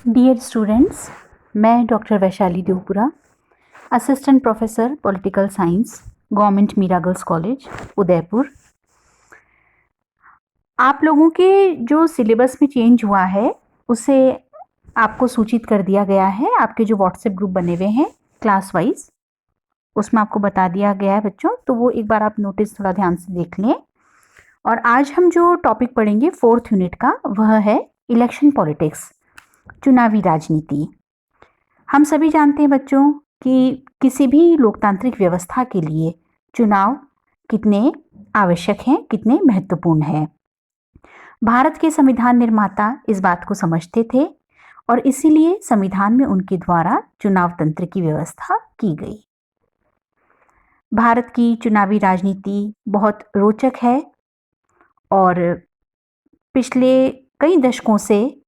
Dear students, मैं doctor Vaishali Devpura, assistant professor political science, government Meera girls college, Udaipur. आप लोगों के जो सिलेबस में चेंज हुआ है उसे आपको सूचित कर दिया गया है। आपके जो व्हाट्सएप ग्रुप बने हुए हैं क्लास वाइज, उसमें आपको बता दिया गया है बच्चों, तो वो एक बार आप नोटिस थोड़ा ध्यान से देख लें। और आज हम जो टॉपिक पढ़ेंगे 4th यूनिट का, वह है इलेक्शन पॉलिटिक्स, चुनावी राजनीति। हम सभी जानते हैं बच्चों कि किसी भी लोकतांत्रिक व्यवस्था के लिए चुनाव कितने आवश्यक हैं, कितने महत्वपूर्ण हैं। भारत के संविधान निर्माता इस बात को समझते थे और इसीलिए संविधान में उनके द्वारा चुनाव तंत्र की व्यवस्था की गई। भारत की चुनावी राजनीति बहुत रोचक है और पिछले कई दशकों से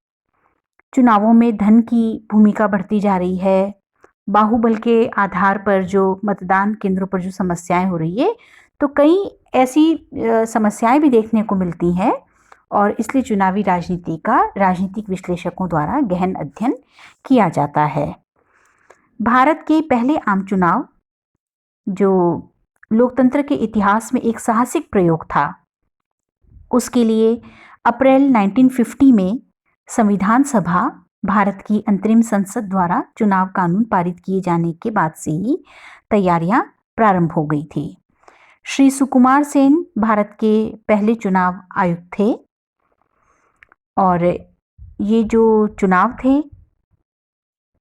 चुनावों में धन की भूमिका बढ़ती जा रही है। बाहुबल के आधार पर जो मतदान केंद्रों पर जो समस्याएं हो रही है, तो कई ऐसी समस्याएं भी देखने को मिलती हैं और इसलिए चुनावी राजनीति का राजनीतिक विश्लेषकों द्वारा गहन अध्ययन किया जाता है। भारत के पहले आम चुनाव, जो लोकतंत्र के इतिहास में एक साहसिक प्रयोग था, उसके लिए अप्रैल 1950 में संविधान सभा, भारत की अंतरिम संसद द्वारा चुनाव कानून पारित किए जाने के बाद से ही तैयारियां प्रारंभ हो गई थी। श्री सुकुमार सेन भारत के पहले चुनाव आयुक्त थे और ये जो चुनाव थे,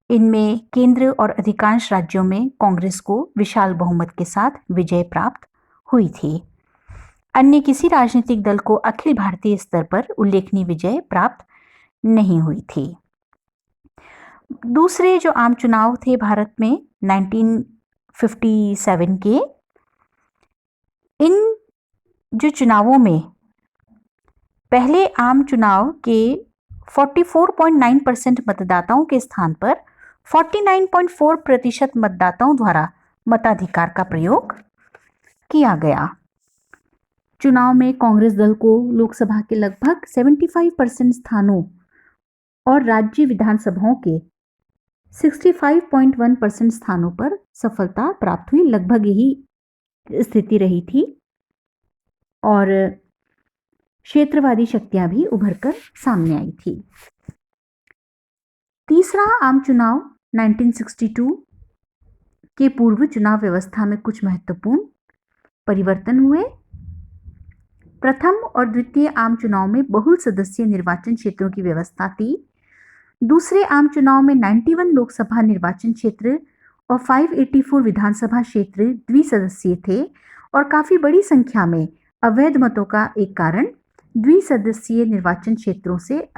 इनमें केंद्र और अधिकांश राज्यों में कांग्रेस को विशाल बहुमत के साथ विजय प्राप्त हुई थी। अन्य किसी राजनीतिक दल को अखिल भारतीय स्तर पर उल्लेखनीय विजय प्राप्त नहीं हुई थी। दूसरे जो आम चुनाव थे भारत में 1957 के, इन जो चुनावों में पहले आम चुनाव के 44.9% मतदाताओं के स्थान पर 49.4% मतदाताओं द्वारा मताधिकार का प्रयोग किया गया। चुनाव में कांग्रेस दल को लोकसभा के लगभग 75% स्थानों और राज्य विधानसभाओं के 65.1% स्थानों पर सफलता प्राप्त हुई। लगभग यही स्थिति रही थी और क्षेत्रवादी शक्तियां भी उभरकर सामने आई थी। तीसरा आम चुनाव 1962 के पूर्व चुनाव व्यवस्था में कुछ महत्वपूर्ण परिवर्तन हुए। प्रथम और द्वितीय आम चुनाव में बहुल सदस्यीय निर्वाचन क्षेत्रों की व्यवस्था थी। दूसरे आम चुनाव में 91 लोकसभा निर्वाचन क्षेत्र और 584 विधानसभा क्षेत्र द्विसदस्यीय थे और काफी बड़ी संख्या में अवैध मतों का एक कारण द्विसदस्यीय निर्वाचन क्षेत्रों से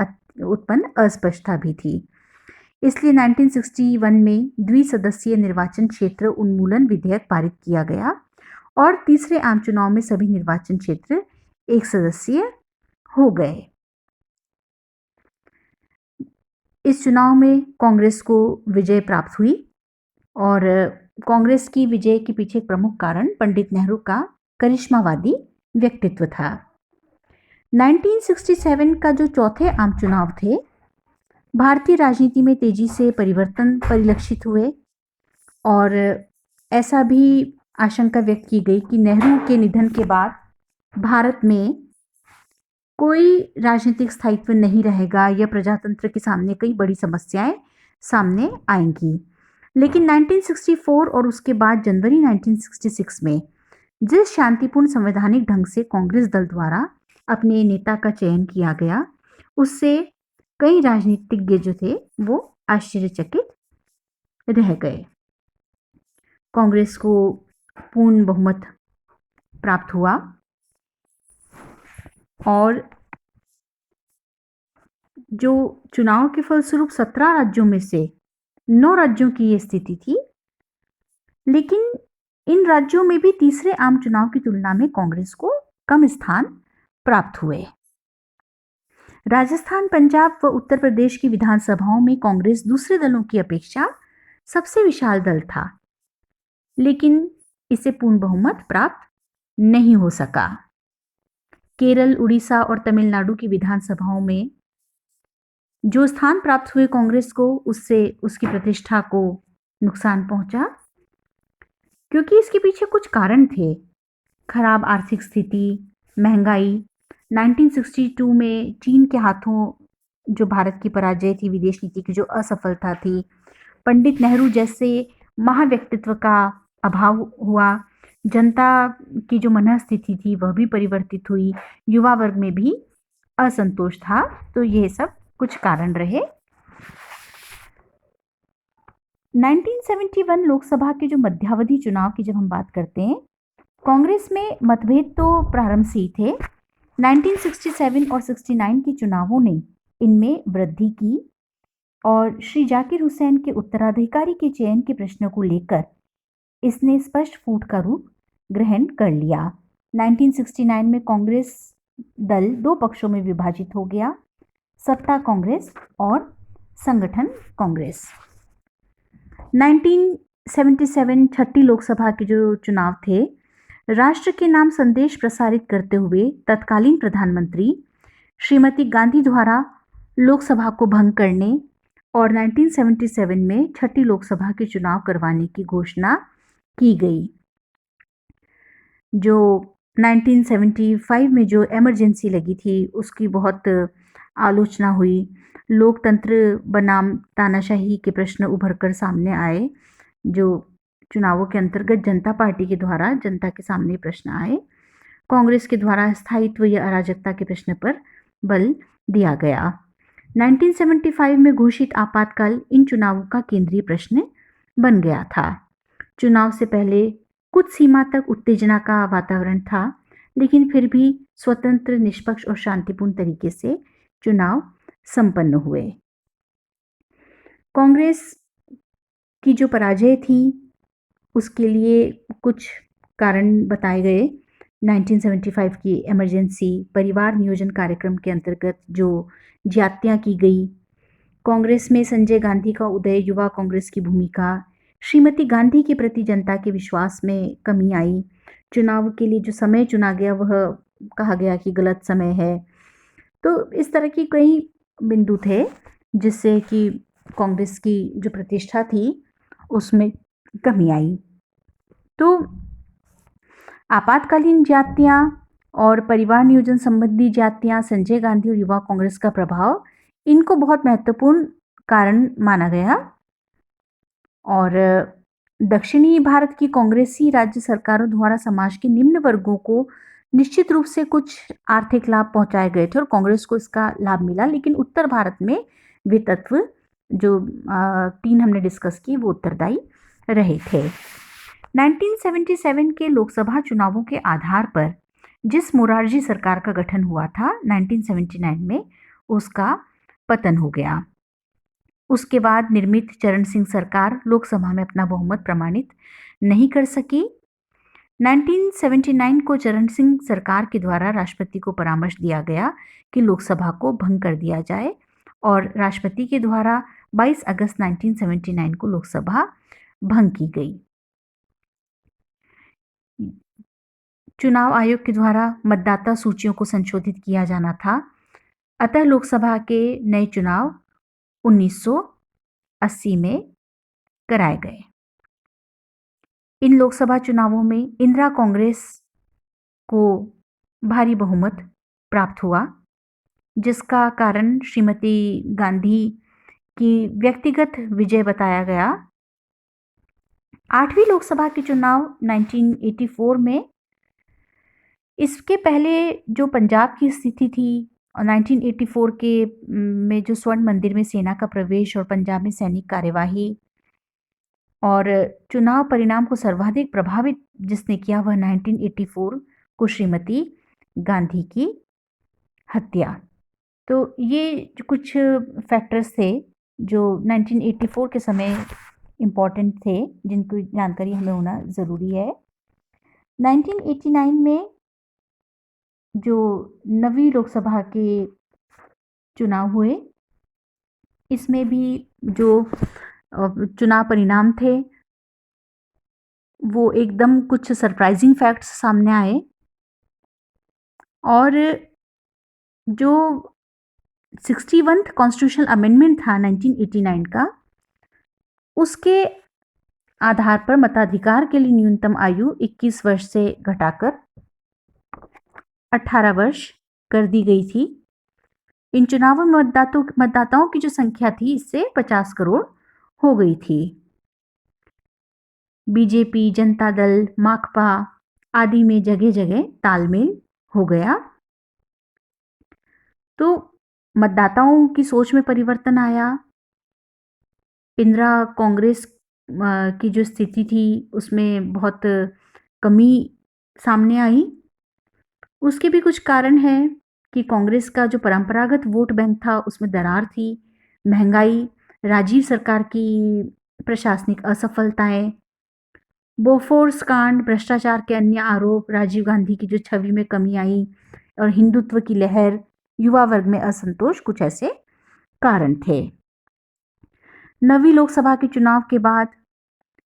उत्पन्न अस्पष्टता भी थी। इसलिए 1961 में द्विसदस्यीय निर्वाचन क्षेत्र उन्मूलन विधेयक पारित किया गया और तीसरे आम चुनाव में सभी निर्वाचन क्षेत्र एक सदस्यीय हो गए। इस चुनाव में कांग्रेस को विजय प्राप्त हुई और कांग्रेस की विजय के पीछे एक प्रमुख कारण पंडित नेहरू का करिश्मावादी व्यक्तित्व था। 1967 का जो चौथे आम चुनाव थे, भारतीय राजनीति में तेजी से परिवर्तन परिलक्षित हुए और ऐसा भी आशंका व्यक्त की गई कि नेहरू के निधन के बाद भारत में कोई राजनीतिक स्थायित्व नहीं रहेगा या प्रजातंत्र के सामने कई बड़ी समस्याएं सामने आएंगी। लेकिन 1964 और उसके बाद जनवरी 1966 में जिस शांतिपूर्ण संवैधानिक ढंग से कांग्रेस दल द्वारा अपने नेता का चयन किया गया, उससे कई राजनीतिज्ञ जो थे वो आश्चर्यचकित रह गए। कांग्रेस को पूर्ण बहुमत प्राप्त हुआ और जो चुनाव के फलस्वरूप 17 राज्यों में से 9 राज्यों की ये स्थिति थी। लेकिन इन राज्यों में भी तीसरे आम चुनाव की तुलना में कांग्रेस को कम स्थान प्राप्त हुए। राजस्थान, पंजाब व उत्तर प्रदेश की विधानसभाओं में कांग्रेस दूसरे दलों की अपेक्षा सबसे विशाल दल था, लेकिन इसे पूर्ण बहुमत प्राप्त नहीं हो सका। केरल, उड़ीसा और तमिलनाडु की विधानसभाओं में जो स्थान प्राप्त हुए कांग्रेस को, उससे उसकी प्रतिष्ठा को नुकसान पहुंचा, क्योंकि इसके पीछे कुछ कारण थे। खराब आर्थिक स्थिति, महंगाई, 1962 में चीन के हाथों जो भारत की पराजय थी, विदेश नीति की जो असफलता थी, पंडित नेहरू जैसे महाव्यक्तित्व का अभाव हुआ, जनता की जो मनःस्थिति थी वह भी परिवर्तित हुई, युवा वर्ग में भी असंतोष था। तो ये सब कुछ कारण रहे। 1971 लोकसभा के जो मध्यावधि चुनाव की जब हम बात करते हैं, कांग्रेस में मतभेद तो प्रारंभ से ही थे। 1967 और 69 के चुनावों ने इनमें वृद्धि की और श्री जाकिर हुसैन के उत्तराधिकारी के चयन के प्रश्न को लेकर इसने स्पष्ट फूट का रूप ग्रहण कर लिया। 1969 में कांग्रेस दल दो पक्षों में विभाजित हो गया, सत्ता कांग्रेस और संगठन कांग्रेस। 1977 छठी लोकसभा के जो चुनाव थे, राष्ट्र के नाम संदेश प्रसारित करते हुए तत्कालीन प्रधानमंत्री श्रीमती गांधी द्वारा लोकसभा को भंग करने और 1977 में छठी लोकसभा के चुनाव करवाने की घोषणा की गई। जो 1975 में जो इमरजेंसी लगी थी, उसकी बहुत आलोचना हुई। लोकतंत्र बनाम तानाशाही के प्रश्न उभर कर सामने आए, जो चुनावों के अंतर्गत जनता पार्टी के द्वारा जनता के सामने प्रश्न आए। कांग्रेस के द्वारा स्थायित्व या अराजकता के प्रश्न पर बल दिया गया। 1975 में घोषित आपातकाल इन चुनावों का केंद्रीय प्रश्न बन गया था। चुनाव से पहले कुछ सीमा तक उत्तेजना का वातावरण था, लेकिन फिर भी स्वतंत्र, निष्पक्ष और शांतिपूर्ण तरीके से चुनाव संपन्न हुए। कांग्रेस की जो पराजय थी, उसके लिए कुछ कारण बताए गए। 1975 की इमरजेंसी, परिवार नियोजन कार्यक्रम के अंतर्गत जो ज्यादतियां की गई, कांग्रेस में संजय गांधी का उदय, युवा कांग्रेस की भूमिका, श्रीमती गांधी के प्रति जनता के विश्वास में कमी आई, चुनाव के लिए जो समय चुना गया वह कहा गया कि गलत समय है। तो इस तरह की कई बिंदु थे जिससे कि कांग्रेस की जो प्रतिष्ठा थी उसमें कमी आई। तो आपातकालीन ज्यादतियां और परिवार नियोजन संबंधी ज्यादतियां, संजय गांधी और युवा कांग्रेस का प्रभाव, इनको बहुत महत्वपूर्ण कारण माना गया। और दक्षिणी भारत की कांग्रेसी राज्य सरकारों द्वारा समाज के निम्न वर्गों को निश्चित रूप से कुछ आर्थिक लाभ पहुंचाए गए थे और कांग्रेस को इसका लाभ मिला, लेकिन उत्तर भारत में वे तत्व जो तीन हमने डिस्कस किए वो उत्तरदायी रहे थे। 1977 के लोकसभा चुनावों के आधार पर जिस मोरारजी सरकार का गठन हुआ था 1979 में, उसका पतन हो गया। उसके बाद निर्मित चरण सिंह सरकार लोकसभा में अपना बहुमत प्रमाणित नहीं कर सकी। 1979 को चरण सिंह सरकार के द्वारा राष्ट्रपति को परामर्श दिया गया कि लोकसभा को भंग कर दिया जाए और राष्ट्रपति के द्वारा 22 अगस्त 1979 को लोकसभा भंग की गई। चुनाव आयोग के द्वारा मतदाता सूचियों को संशोधित किया जाना था, अतः लोकसभा के नए चुनाव 1980 में कराए गए। इन लोकसभा चुनावों में इंदिरा कांग्रेस को भारी बहुमत प्राप्त हुआ, जिसका कारण श्रीमती गांधी की व्यक्तिगत विजय बताया गया। 8वीं लोकसभा के चुनाव 1984 में, इसके पहले जो पंजाब की स्थिति थी और 1984 के में जो स्वर्ण मंदिर में सेना का प्रवेश और पंजाब में सैनिक कार्यवाही और चुनाव परिणाम को सर्वाधिक प्रभावित जिसने किया वह 1984 को श्रीमती गांधी की हत्या। तो ये कुछ फैक्टर्स थे जो 1984 के समय इम्पॉर्टेंट थे, जिनकी जानकारी हमें होना ज़रूरी है। 1989 में जो 9वीं लोकसभा के चुनाव हुए, इसमें भी जो चुनाव परिणाम थे वो एकदम कुछ सरप्राइजिंग फैक्ट्स सामने आए और जो 61th कॉन्स्टिट्यूशनल अमेंडमेंट था 1989 का, उसके आधार पर मताधिकार के लिए न्यूनतम आयु 21 वर्ष से घटाकर 18 वर्ष कर दी गई थी। इन चुनावों में मतदाताओं की जो संख्या थी इससे 50 करोड़ हो गई थी। बीजेपी, जनता दल, माकपा आदि में जगह जगह तालमेल हो गया। तो मतदाताओं की सोच में परिवर्तन आया। इंदिरा कांग्रेस की जो स्थिति थी उसमें बहुत कमी सामने आई। उसके भी कुछ कारण हैं कि कांग्रेस का जो परंपरागत वोट बैंक था उसमें दरार थी, महंगाई, राजीव सरकार की प्रशासनिक असफलताएं, बोफोर्स कांड, भ्रष्टाचार के अन्य आरोप, राजीव गांधी की जो छवि में कमी आई और हिंदुत्व की लहर, युवा वर्ग में असंतोष, कुछ ऐसे कारण थे। 9वीं लोकसभा के चुनाव के बाद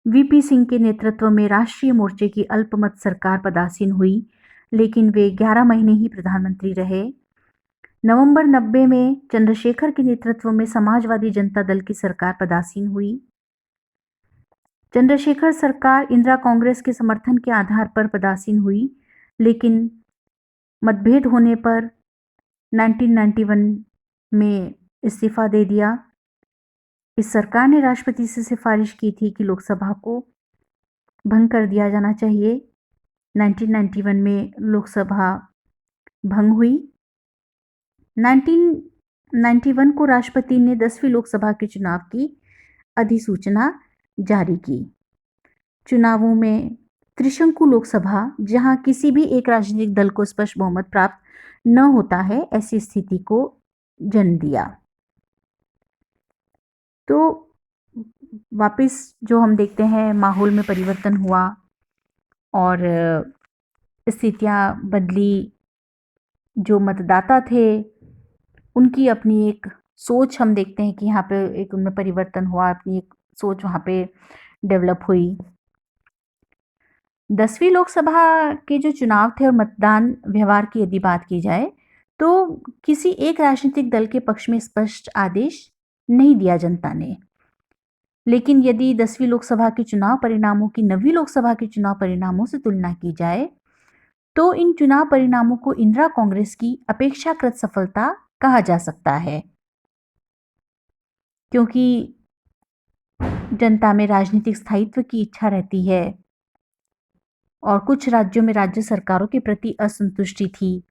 वीपी सिंह के नेतृत्व में राष्ट्रीय मोर्चे की अल्पमत सरकार पदासीन हुई, लेकिन वे 11 महीने ही प्रधानमंत्री रहे। नवंबर 90 में चंद्रशेखर के नेतृत्व में समाजवादी जनता दल की सरकार पदासीन हुई। चंद्रशेखर सरकार इंदिरा कांग्रेस के समर्थन के आधार पर पदासीन हुई, लेकिन मतभेद होने पर 1991 में इस्तीफा दे दिया। इस सरकार ने राष्ट्रपति से सिफारिश की थी कि लोकसभा को भंग कर दिया जाना चाहिए। 1991 में लोकसभा भंग हुई। 1991 को राष्ट्रपति ने 10वीं लोकसभा के चुनाव की अधिसूचना जारी की। चुनावों में त्रिशंकु लोकसभा, जहां किसी भी एक राजनीतिक दल को स्पष्ट बहुमत प्राप्त न होता है, ऐसी स्थिति को जन्म दिया। तो वापस जो हम देखते हैं माहौल में परिवर्तन हुआ और स्थितियां बदली। जो मतदाता थे उनकी अपनी एक सोच हम देखते हैं कि यहाँ पे एक उनमें परिवर्तन हुआ, अपनी एक सोच वहाँ पे डेवलप हुई। 10वीं लोकसभा के जो चुनाव थे और मतदान व्यवहार की यदि बात की जाए तो किसी एक राजनीतिक दल के पक्ष में स्पष्ट आदेश नहीं दिया जनता ने। लेकिन यदि 10वीं लोकसभा के चुनाव परिणामों की 9वीं लोकसभा के चुनाव परिणामों से तुलना की जाए तो इन चुनाव परिणामों को इंदिरा कांग्रेस की अपेक्षाकृत सफलता कहा जा सकता है, क्योंकि जनता में राजनीतिक स्थायित्व की इच्छा रहती है और कुछ राज्यों में राज्य सरकारों के प्रति असंतुष्टि थी।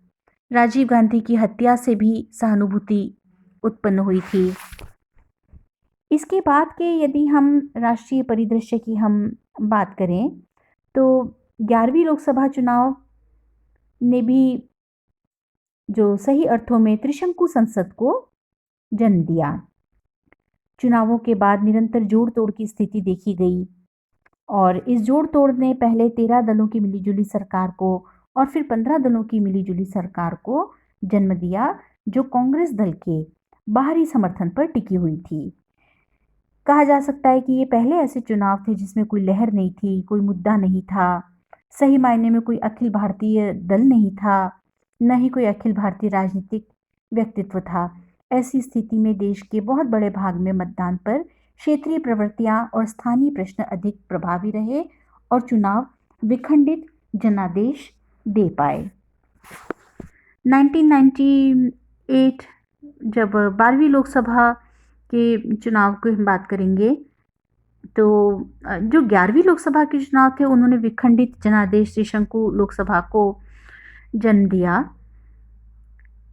राजीव गांधी की हत्या से भी सहानुभूति उत्पन्न हुई थी। इसके बाद के यदि हम राष्ट्रीय परिदृश्य की हम बात करें तो 11वीं लोकसभा चुनाव ने भी जो सही अर्थों में त्रिशंकु संसद को जन्म दिया। चुनावों के बाद निरंतर जोड़ तोड़ की स्थिति देखी गई और इस जोड़ तोड़ ने पहले 13 दलों की मिलीजुली सरकार को और फिर 15 दलों की मिलीजुली सरकार को जन्म दिया, जो कांग्रेस दल के बाहरी समर्थन पर टिकी हुई थी। कहा जा सकता है कि ये पहले ऐसे चुनाव थे जिसमें कोई लहर नहीं थी, कोई मुद्दा नहीं था, सही मायने में कोई अखिल भारतीय दल नहीं था, न ही कोई अखिल भारतीय राजनीतिक व्यक्तित्व था। ऐसी स्थिति में देश के बहुत बड़े भाग में मतदान पर क्षेत्रीय प्रवृत्तियां और स्थानीय प्रश्न अधिक प्रभावी रहे और चुनाव विखंडित जनादेश दे पाए। 1998 जब 12वीं लोकसभा के चुनाव की हम बात करेंगे तो जो 11वीं लोकसभा के चुनाव थे उन्होंने विखंडित जनादेश त्रिशंकु लोकसभा को जन्म दिया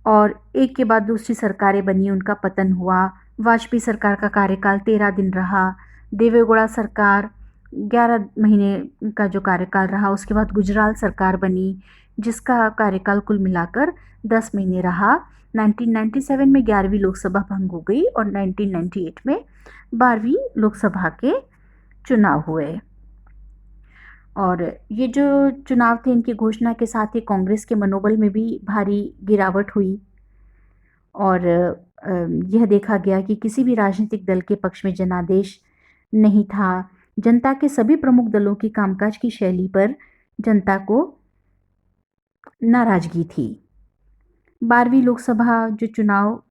और एक के बाद दूसरी सरकारें बनी, उनका पतन हुआ। वाजपेयी सरकार का कार्यकाल 13 दिन रहा, देवेगौड़ा सरकार 11 महीने का जो कार्यकाल रहा, उसके बाद गुजराल सरकार बनी जिसका कार्यकाल कुल मिलाकर 10 महीने रहा। 1997 में 11वीं लोकसभा भंग हो गई और 1998 में 12वीं लोकसभा के चुनाव हुए। और ये जो चुनाव थे इनकी घोषणा के साथ ही कांग्रेस के मनोबल में भी भारी गिरावट हुई और यह देखा गया कि किसी भी राजनीतिक दल के पक्ष में जनादेश नहीं था। जनता के सभी प्रमुख दलों की कामकाज की शैली पर जनता को नाराजगी थी। 12वीं लोकसभा जो चुनाव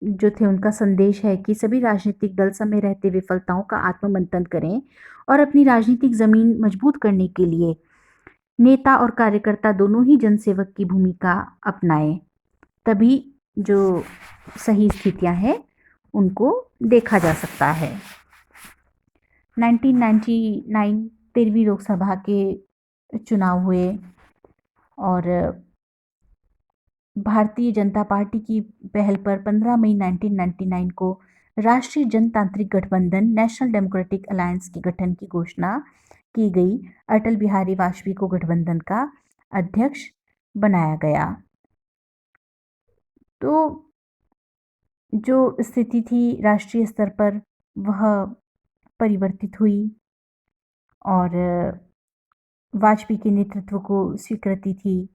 जो थे उनका संदेश है कि सभी राजनीतिक दल समय रहते विफलताओं का आत्ममंथन करें और अपनी राजनीतिक ज़मीन मजबूत करने के लिए नेता और कार्यकर्ता दोनों ही जनसेवक की भूमिका अपनाएं। तभी जो सही स्थितियां हैं उनको देखा जा सकता है। 1999 13वीं लोकसभा के चुनाव हुए और भारतीय जनता पार्टी की पहल पर 15 मई 1999 को राष्ट्रीय जनतांत्रिक गठबंधन नेशनल डेमोक्रेटिक अलायंस के गठन की घोषणा की गई। अटल बिहारी वाजपेयी को गठबंधन का अध्यक्ष बनाया गया। तो जो स्थिति थी राष्ट्रीय स्तर पर वह परिवर्तित हुई और वाजपेयी के नेतृत्व को स्वीकृति थी।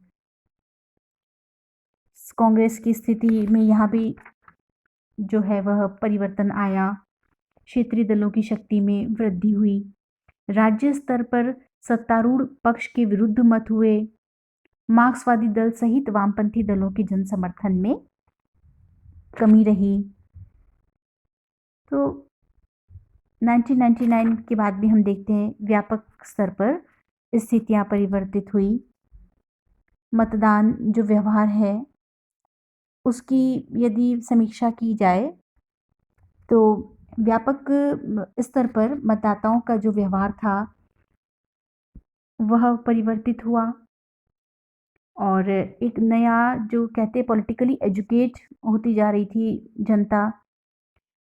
कांग्रेस की स्थिति में यहाँ भी जो है वह परिवर्तन आया। क्षेत्रीय दलों की शक्ति में वृद्धि हुई। राज्य स्तर पर सत्तारूढ़ पक्ष के विरुद्ध मत हुए। मार्क्सवादी दल सहित वामपंथी दलों के जनसमर्थन में कमी रही। तो 1999 के बाद भी हम देखते हैं व्यापक स्तर पर स्थितियां परिवर्तित हुई। मतदान जो व्यवहार है उसकी यदि समीक्षा की जाए तो व्यापक स्तर पर मतदाताओं का जो व्यवहार था वह परिवर्तित हुआ और एक नया जो कहते पॉलिटिकली एजुकेट होती जा रही थी जनता।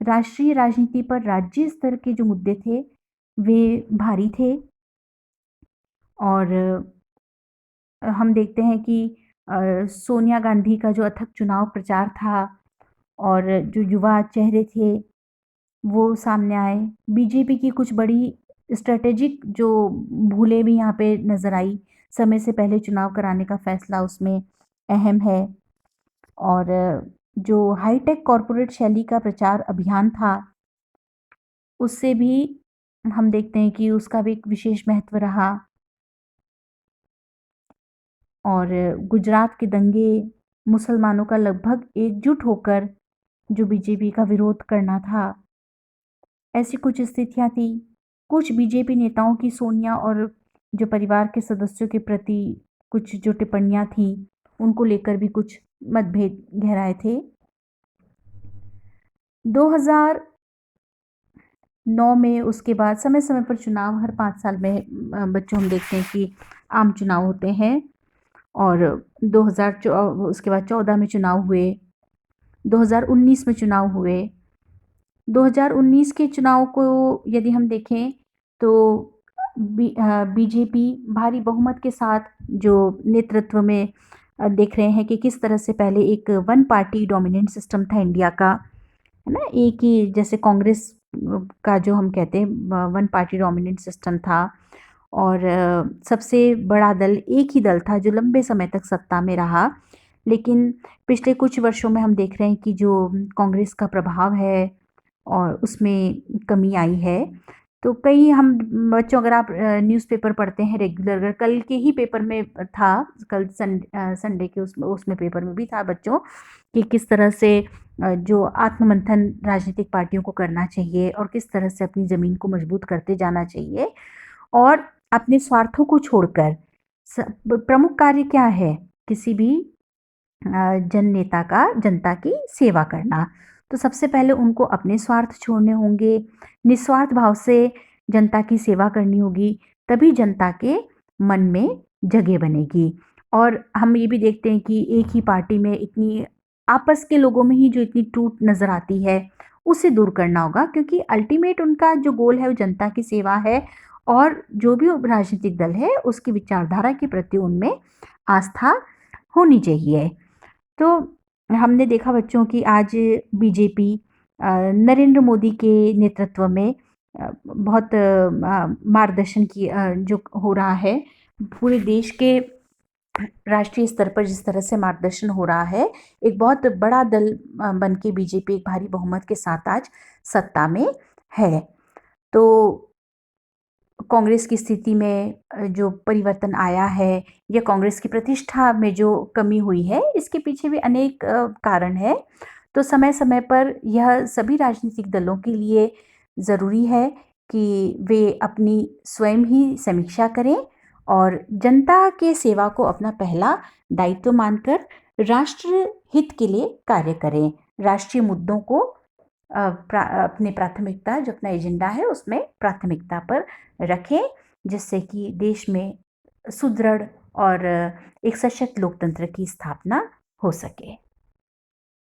राष्ट्रीय राजनीति पर राज्य स्तर के जो मुद्दे थे वे भारी थे और हम देखते हैं कि सोनिया गांधी का जो अथक चुनाव प्रचार था और जो युवा चेहरे थे वो सामने आए। बीजेपी की कुछ बड़ी स्ट्रेटेजिक जो भूलें भी यहाँ पे नज़र आई। समय से पहले चुनाव कराने का फैसला उसमें अहम है और जो हाईटेक कॉरपोरेट शैली का प्रचार अभियान था उससे भी हम देखते हैं कि उसका भी एक विशेष महत्व रहा और गुजरात के दंगे मुसलमानों का लगभग एकजुट होकर जो बीजेपी का विरोध करना था, ऐसी कुछ स्थितियां थी। कुछ बीजेपी नेताओं की सोनिया और जो परिवार के सदस्यों के प्रति कुछ जो टिप्पणियां थी उनको लेकर भी कुछ मतभेद गहराए थे। 2009 में उसके बाद समय समय पर चुनाव हर 5 साल में बच्चों हम देखते हैं कि आम चुनाव होते हैं और 2000 उसके बाद 14 में चुनाव हुए, 2019 में चुनाव हुए। 2019 के चुनाव को यदि हम देखें तो बीजेपी भारी बहुमत के साथ जो नेतृत्व में देख रहे हैं कि किस तरह से पहले एक वन पार्टी डोमिनेंट सिस्टम था इंडिया का, है ना, एक ही जैसे कांग्रेस का जो हम कहते हैं वन पार्टी डोमिनेंट सिस्टम था और सबसे बड़ा दल एक ही दल था जो लंबे समय तक सत्ता में रहा। लेकिन पिछले कुछ वर्षों में हम देख रहे हैं कि जो कांग्रेस का प्रभाव है और उसमें कमी आई है। तो कई हम बच्चों अगर आप न्यूज़पेपर पढ़ते हैं रेगुलर, अगर कल के ही पेपर में था, कल संडे के उसमें पेपर में भी था बच्चों कि किस तरह से जो आत्ममंथन राजनीतिक पार्टियों को करना चाहिए और किस तरह से अपनी ज़मीन को मजबूत करते जाना चाहिए और अपने स्वार्थों को छोड़कर प्रमुख कार्य क्या है किसी भी जन नेता का जनता की सेवा करना। तो सबसे पहले उनको अपने स्वार्थ छोड़ने होंगे, निस्वार्थ भाव से जनता की सेवा करनी होगी, तभी जनता के मन में जगह बनेगी। और हम ये भी देखते हैं कि एक ही पार्टी में इतनी आपस के लोगों में ही जो इतनी टूट नज़र आती है उसे दूर करना होगा क्योंकि अल्टीमेट उनका जो गोल है वो जनता की सेवा है और जो भी राजनीतिक दल है उसकी विचारधारा के प्रति उनमें आस्था होनी चाहिए। तो हमने देखा बच्चों कि आज बीजेपी नरेंद्र मोदी के नेतृत्व में बहुत मार्गदर्शन की जो हो रहा है पूरे देश के राष्ट्रीय स्तर पर जिस तरह से मार्गदर्शन हो रहा है, एक बहुत बड़ा दल बन के बीजेपी एक भारी बहुमत के साथ आज सत्ता में है। तो कांग्रेस की स्थिति में जो परिवर्तन आया है या कांग्रेस की प्रतिष्ठा में जो कमी हुई है इसके पीछे भी अनेक कारण है। तो समय-समय पर यह सभी राजनीतिक दलों के लिए ज़रूरी है कि वे अपनी स्वयं ही समीक्षा करें और जनता के सेवा को अपना पहला दायित्व मानकर राष्ट्र हित के लिए कार्य करें। राष्ट्रीय मुद्दों को अपनी प्राथमिकता जो अपना एजेंडा है उसमें प्राथमिकता पर रखें, जिससे कि देश में सुदृढ़ और एक सशक्त लोकतंत्र की स्थापना हो सके।